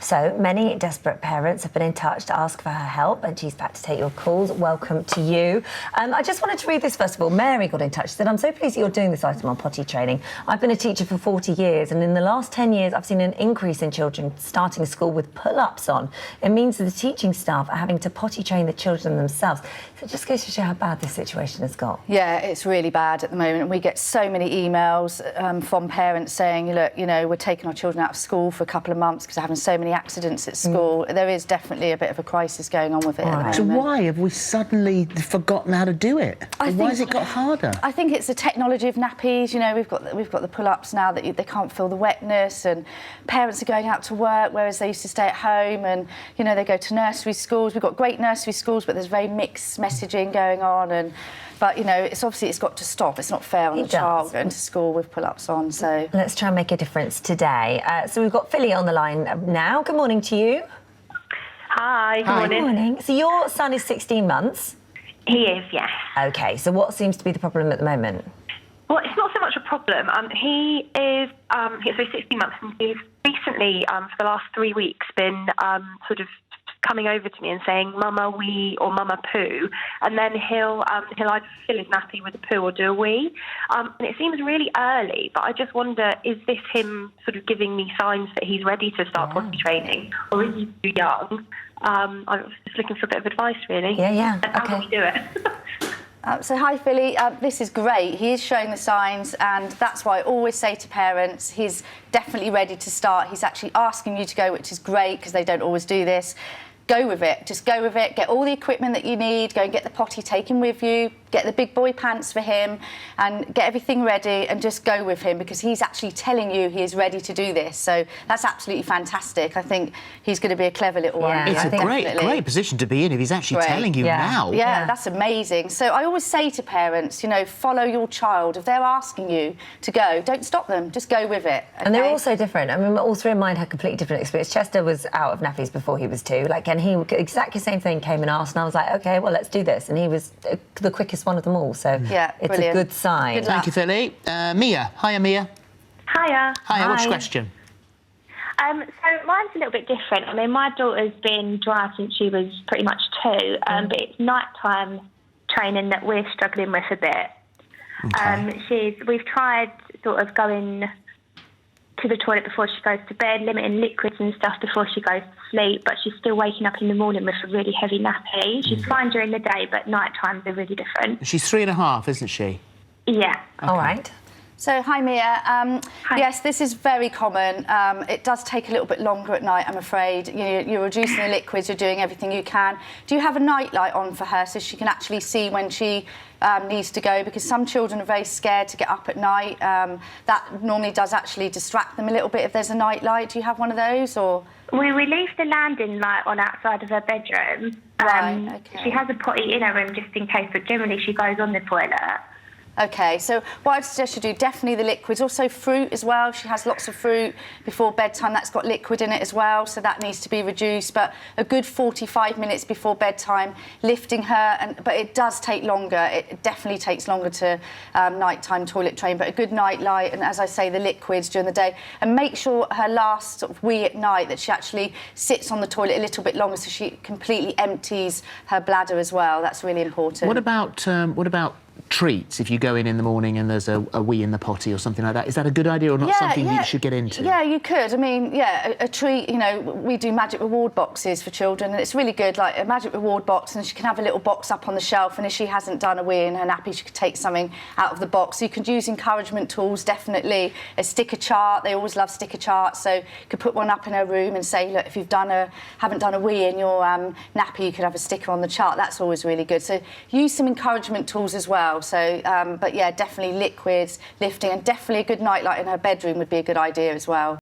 So many desperate parents have been in touch to ask for her help, and she's back to take your calls. Welcome to you. I just wanted to read this first of all. Mary got in touch, said, I'm so pleased that you're doing this item on potty training. I've been a teacher for 40 years, and in the last 10 years, I've seen an increase in children starting school with pull-ups on. It means that the teaching staff are having to potty train the children themselves. So it just goes to show how bad this situation has got. Yeah, it's really bad at the moment. We get so many emails from parents saying, look, you know, we're taking our children out of school for a couple of months because they're having so many accidents at school. There is definitely a bit of a crisis going on with it at the moment. So why have we suddenly forgotten how to do it? Why has it got harder? I think it's the technology of nappies. You know, we've got the pull-ups now that they can't feel the wetness, and parents are going out to work, whereas they used to stay at home, and, you know, they go to nursery schools. We've got great nursery schools, but there's very mixed messaging going on, but, you know, it's got to stop. It's not fair on the child going to school with pull-ups on, so... Let's try and make a difference today. So we've got Philly on the line now. Good morning to you. Hi, good morning. Good morning. So your son is 16 months? He is, yes. OK, so what seems to be the problem at the moment? Well, it's not so much a problem. He's 16 months, and he's recently, for the last 3 weeks, been sort of coming over to me and saying, Mama, wee, or Mama, poo, and then he'll either fill his nappy with a poo or do a wee. And it seems really early, but I just wonder, is this him sort of giving me signs that he's ready to start potty training, or is he too young? I was just looking for a bit of advice, really. Yeah. How can we do it? So hi Philly, this is great. He is showing the signs, and that's why I always say to parents, he's definitely ready to start. He's actually asking you to go, which is great because they don't always do this. Go with it, just go with it, get all the equipment that you need, go and get the potty taken with you, get the big boy pants for him, and get everything ready, and just go with him because he's actually telling you he is ready to do this. So that's absolutely fantastic. I think he's going to be a clever little one. It's a great position to be in if he's actually telling you now. Yeah, that's amazing. So I always say to parents, you know, follow your child. If they're asking you to go, don't stop them, just go with it. Okay? And they're all so different. I mean, all three of mine had completely different experience. Chester was out of nappies before he was 2, and he exactly the same thing came and asked, and I was like, OK, well, let's do this. And he was the quickest one of them all, so yeah, it's a good sign. Thank you, Philly. Mia. Hiya, Mia. Hiya. Hiya, what's your question? So mine's a little bit different. I mean, my daughter's been dry since she was pretty much 2, but it's nighttime training that we're struggling with a bit. Okay. We've tried sort of going to the toilet before she goes to bed, limiting liquids and stuff before she goes to sleep, but she's still waking up in the morning with a really heavy nappy. She's fine during the day, but night times are really different. She's 3.5, isn't she? Yeah. Okay. All right. So, hi Mia. Hi. Yes, this is very common. It does take a little bit longer at night, I'm afraid. You're reducing the liquids, you're doing everything you can. Do you have a night light on for her so she can actually see when she needs to go? Because some children are very scared to get up at night. That normally does actually distract them a little bit if there's a night light. Do you have one of those, or...? We leave the landing light on outside of her bedroom. Right, okay. She has a potty in her room just in case, but generally she goes on the toilet. OK, so what I'd suggest you do, definitely the liquids. Also fruit as well. She has lots of fruit before bedtime. That's got liquid in it as well, so that needs to be reduced. But a good 45 minutes before bedtime, lifting her. But it does take longer. It definitely takes longer to nighttime toilet train. But a good night light, and as I say, the liquids during the day. And make sure her last sort of wee at night that she actually sits on the toilet a little bit longer so she completely empties her bladder as well. That's really important. What about treats if you go in the morning and there's a wee in the potty or something like that? Is that a good idea or not something you should get into? Yeah, you could. I mean, yeah, a treat, you know, we do magic reward boxes for children, and it's really good, like a magic reward box, and she can have a little box up on the shelf, and if she hasn't done a wee in her nappy, she could take something out of the box. So you could use encouragement tools, definitely. A sticker chart, they always love sticker charts, so you could put one up in her room and say, look, if you've haven't done a wee in your nappy, you could have a sticker on the chart. That's always really good. So use some encouragement tools as well. So, but yeah, definitely liquids, lifting, and definitely a good nightlight in her bedroom would be a good idea as well.